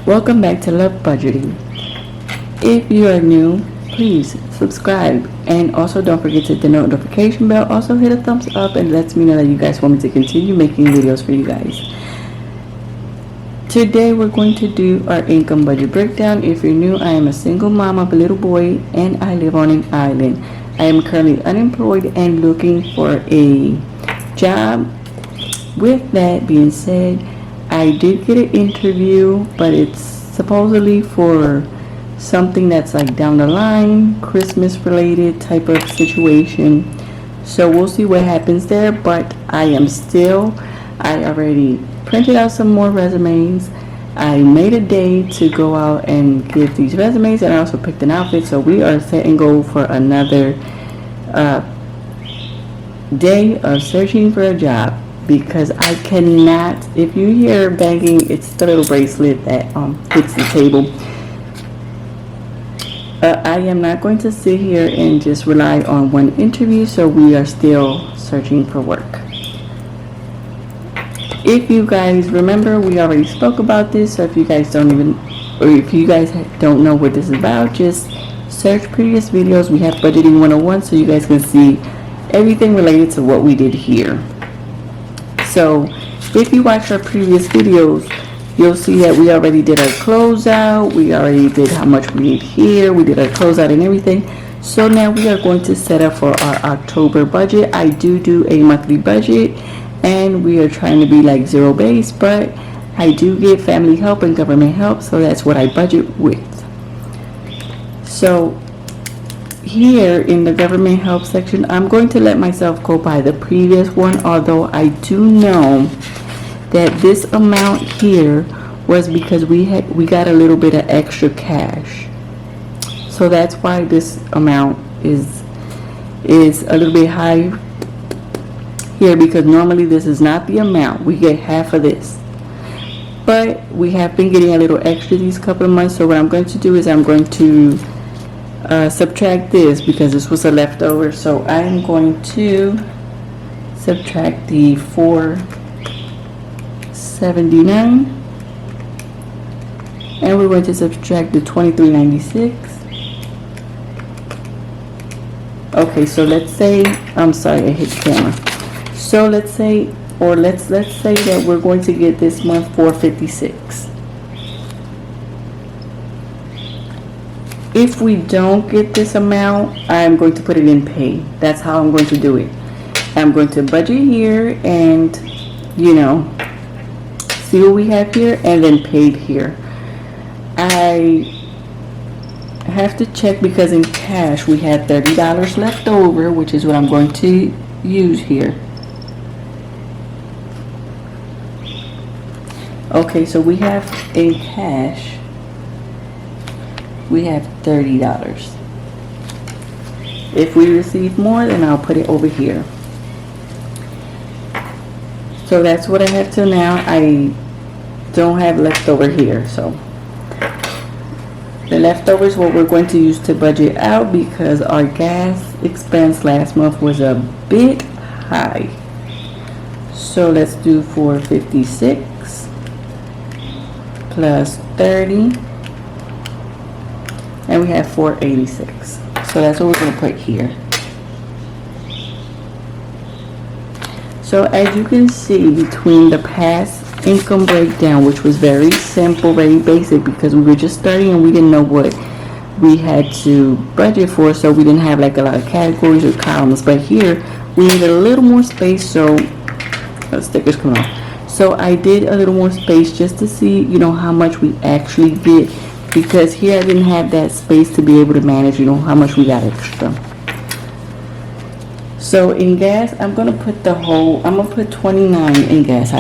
Welcome back to Love Budgeting. If you are new, please subscribe and also don't forget to hit the notification bell. Also hit a thumbs up and lets me know that you guys want me to continue making videos for you guys. Today we're going to do our income budget breakdown. If you're new, I am a single mom of a little boy and I live on an island. I am currently unemployed and looking for a job. With that being said, I did get an interview, but it's supposedly for something that's like down the line, Christmas related type of situation. So we'll see what happens there, but I already printed out some more resumes. I made a day to go out and give these resumes, and I also picked an outfit. So we are set and go for another day of searching for a job. Because I cannot, if you hear banging, it's the little bracelet that hits the table. I am not going to sit here and just rely on one interview, so we are still searching for work. If you guys remember, we already spoke about this, so if you guys don't know what this is about, just search previous videos. We have Budgeting 101, so you guys can see everything related to what we did here. So if you watch our previous videos, you'll see that we already did our closeout. We already did how much we need here. We did our closeout and everything. So now we are going to set up for our October budget. I do a monthly budget, and we are trying to be like zero base, but I do get family help and government help, so that's what I budget with. So here in the government help section, I'm going to let myself go by the previous one, although I do know that this amount here was because we got a little bit of extra cash. So that's why this amount is a little bit high here, because normally this is not the amount. We get half of this. But we have been getting a little extra these couple of months, so what I'm going to do is I'm going to subtract this because this was a leftover. So I'm going to subtract the $479, and we're going to subtract the $23.96. Okay, so let's say, I'm sorry, I hit the camera. So let's say that we're going to get this month $456. If we don't get this amount, I'm going to put it in pay. That's how I'm going to do it. I'm going to budget here and, see what we have here, and then paid here. I have to check because in cash we had $30 left over, which is what I'm going to use here. Okay, so we have in cash, we have $30. If we receive more, then I'll put it over here. So that's what I have till now. I don't have leftover here, so the leftovers what we're going to use to budget out, because our gas expense last month was a bit high. So let's do $456 plus 30. And we have $486. So that's what we're going to put here. So as you can see, between the past income breakdown, which was very simple, very basic, because we were just starting and we didn't know what we had to budget for, so we didn't have like a lot of categories or columns. But here we needed a little more space, so the stickers come off. So I did a little more space just to see, how much we actually get. Because here I didn't have that space to be able to manage, how much we got extra. So in gas, I'm going to put I'm going to put 29 in gas.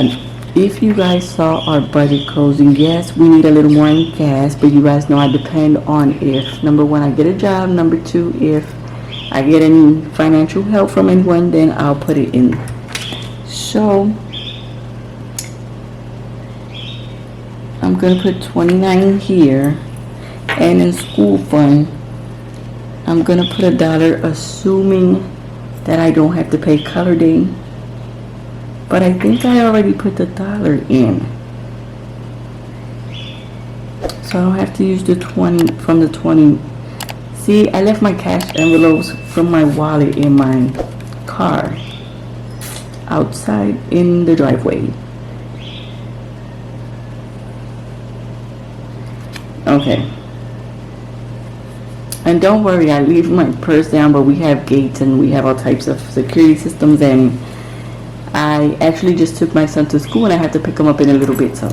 If you guys saw our budget closing, yes, we need a little more in gas, but you guys know I depend on if, number one, I get a job, number two, if I get any financial help from anyone, then I'll put it in. So I'm going to put 29 here. And in school fund, I'm going to put $1, assuming that I don't have to pay color day. But I think I already put the $1 in. So I don't have to use the 20 from the 20. See, I left my cash envelopes from my wallet in my car outside in the driveway. Okay. And don't worry, I leave my purse down, but we have gates and we have all types of security systems, and I actually just took my son to school and I have to pick him up in a little bit, so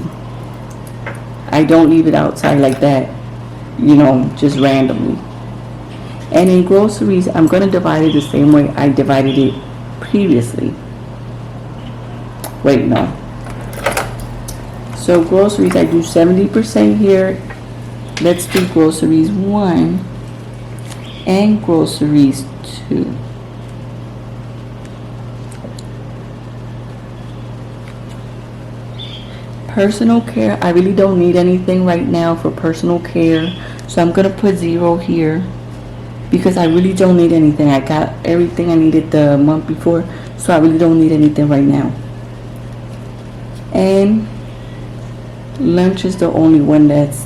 I don't leave it outside like that, you know, just randomly. And in groceries, I'm going to divide it the same way I divided it previously. Wait, no. So groceries, I do 70% here. Let's do groceries 1 and groceries 2. Personal care, I really don't need anything right now for personal care, so I'm going to put 0 here because I really don't need anything. I got everything I needed the month before, so I really don't need anything right now. And lunch is the only one that's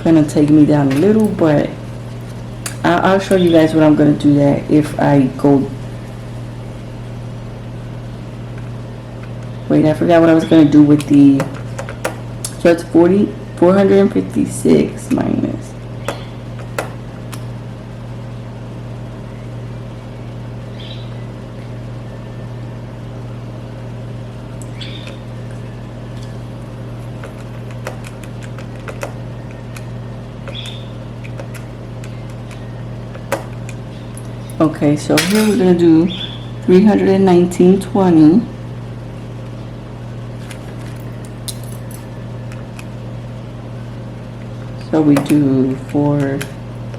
going to take me down a little, but I'll show you guys what I'm going to do that if I go. Wait, I forgot what I was going to do with the, so it's 456 minus. Okay, so here we're going to do 319.20. So we do 4,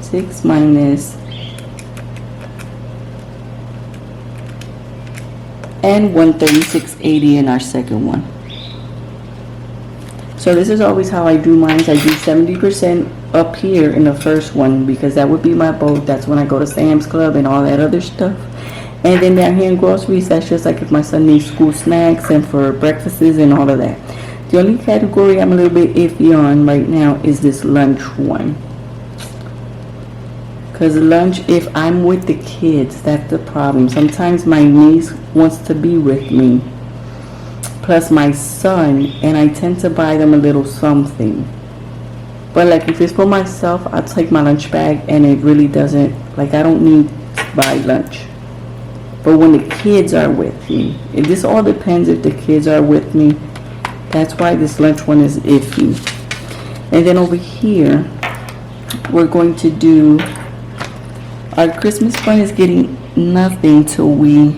6 minus, and 136.80 in our second one. So this is always how I do mine. I do 70% up here in the first one because that would be my boat. That's when I go to Sam's Club and all that other stuff. And then down here in groceries, that's just like if my son needs school snacks and for breakfasts and all of that. The only category I'm a little bit iffy on right now is this lunch one. Because lunch, if I'm with the kids, that's the problem. Sometimes my niece wants to be with me, plus my son, and I tend to buy them a little something. But like if it's for myself, I'll take my lunch bag and it really doesn't, like I don't need to buy lunch. But when the kids are with me, this all depends if the kids are with me. That's why this lunch one is iffy. And then over here, we're going to do, our Christmas fund is getting nothing till we,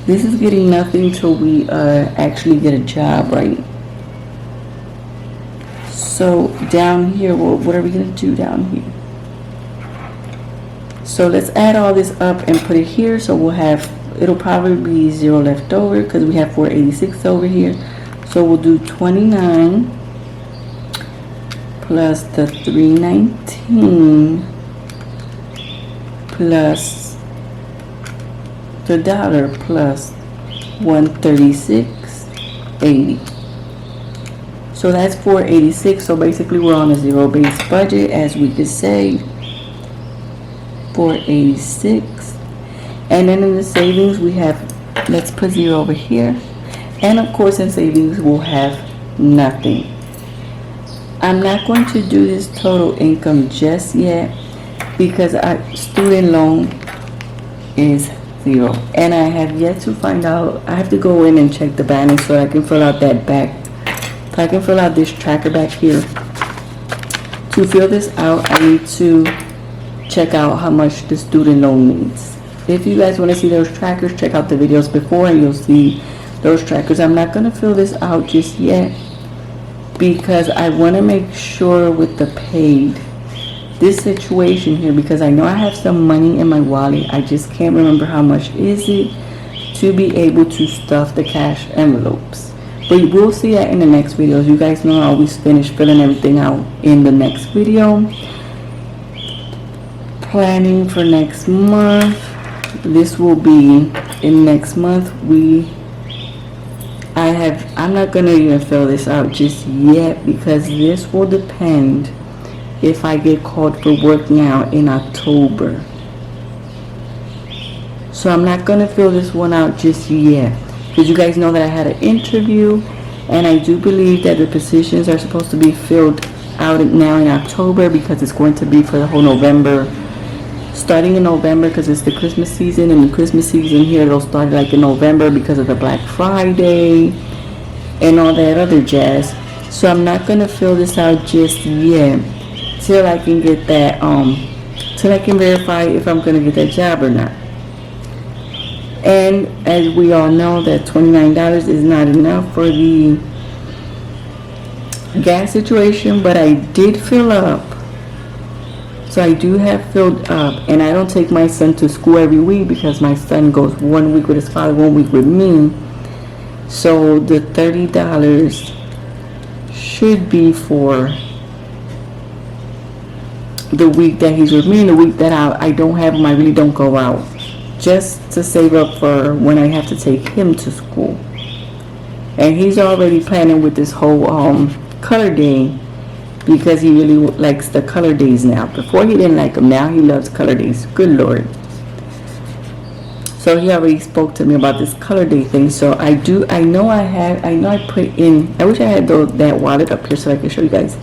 this is getting nothing till we actually get a job, right? So down here, what are we going to do down here? So let's add all this up and put it here. So we'll have, it'll probably be 0 left over because we have 486 over here. So we'll do 29 plus the 319 plus the dollar plus 136.80. So that's 486. So basically we're on a zero-based budget, as we could say. 486. And then in the savings we have, let's put 0 over here. And of course in savings we'll have nothing. I'm not going to do this total income just yet because our student loan is 0. And I have yet to find out, I have to go in and check the balance so I can fill out that back. So I can fill out this tracker back here. To fill this out, I need to check out how much the student loan needs. If you guys want to see those trackers, check out the videos before and you'll see those trackers. I'm not going to fill this out just yet because I want to make sure with the paid, this situation here, because I know I have some money in my wallet. I just can't remember how much is it to be able to stuff the cash envelopes. But we'll see that in the next videos. You guys know I always finish filling everything out in the next video. Planning for next month. This will be in next month. I'm not gonna even fill this out just yet because this will depend if I get called for work now in October. So I'm not gonna fill this one out just yet because you guys know that I had an interview, and I do believe that the positions are supposed to be filled out now in October because it's going to be for the whole November, starting in November because it's the Christmas season, and the Christmas season here it'll start like in November because of the Black Friday and all that other jazz. So I'm not gonna fill this out just yet till I can get that till I can verify if I'm gonna get that job or not. And as we all know, that $29 is not enough for the gas situation, but I did fill up. So I do have filled up, and I don't take my son to school every week because my son goes 1 week with his father, 1 week with me. So the $30 should be for the week that he's with me, and the week that I don't have him, I really don't go out, just to save up for when I have to take him to school. And he's already planning with this whole color day because he really likes the color days now. Before he didn't like them, now he loves color days. Good Lord. So he already spoke to me about this color day thing. So I know I put in, I wish I had that wallet up here so I could show you guys.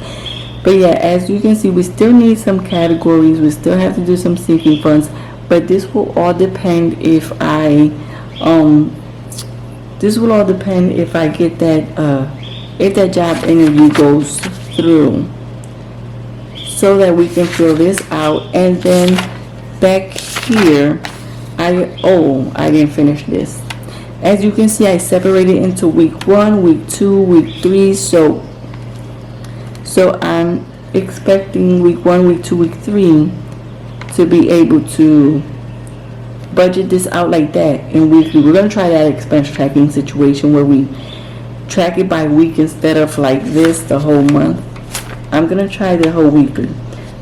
But yeah, as you can see, we still need some categories. We still have to do some sinking funds. But this will all depend if I get that if that job interview goes through, so that we can fill this out. And then back here, I didn't finish this. As you can see, I separated into week 1, week 2, week 3. So I'm expecting week 1, week 2, week 3 to be able to budget this out like that in weekly. We're going to try that expense tracking situation where we track it by week instead of like this the whole month. I'm going to try the whole weekly.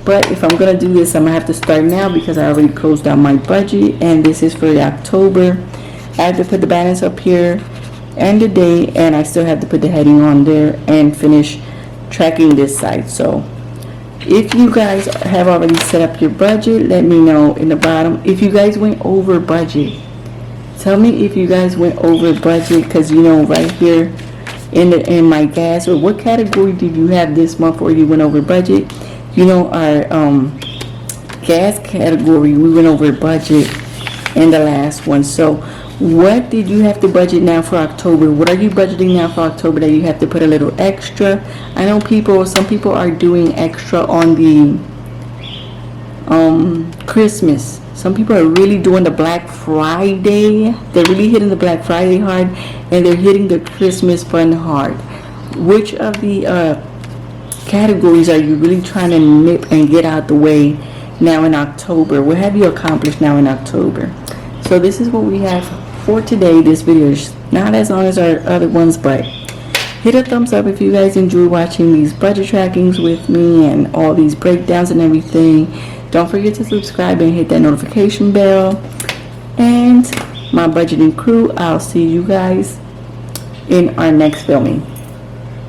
But if I'm going to do this, I'm going to have to start now because I already closed out my budget, and this is for October. I have to put the balance up here and the day, and I still have to put the heading on there and finish tracking this side. So if you guys have already set up your budget, let me know in the bottom. If you guys went over budget, tell me if you guys went over budget, because you know right here in my gas, or what category did you have this month where you went over budget? You know, our gas category, we went over budget in the last one. So what did you have to budget now for October? What are you budgeting now for October that you have to put a little extra? I know some people are doing extra on the Christmas. Some people are really doing the Black Friday. They're really hitting the Black Friday hard, and they're hitting the Christmas fund hard. Which of the categories are you really trying to nip and get out the way now in October? What have you accomplished now in October? So this is what we have for today. This video is not as long as our other ones, but hit a thumbs up if you guys enjoy watching these budget trackings with me and all these breakdowns and everything. Don't forget to subscribe and hit that notification bell. And my budgeting crew, I'll see you guys in our next filming.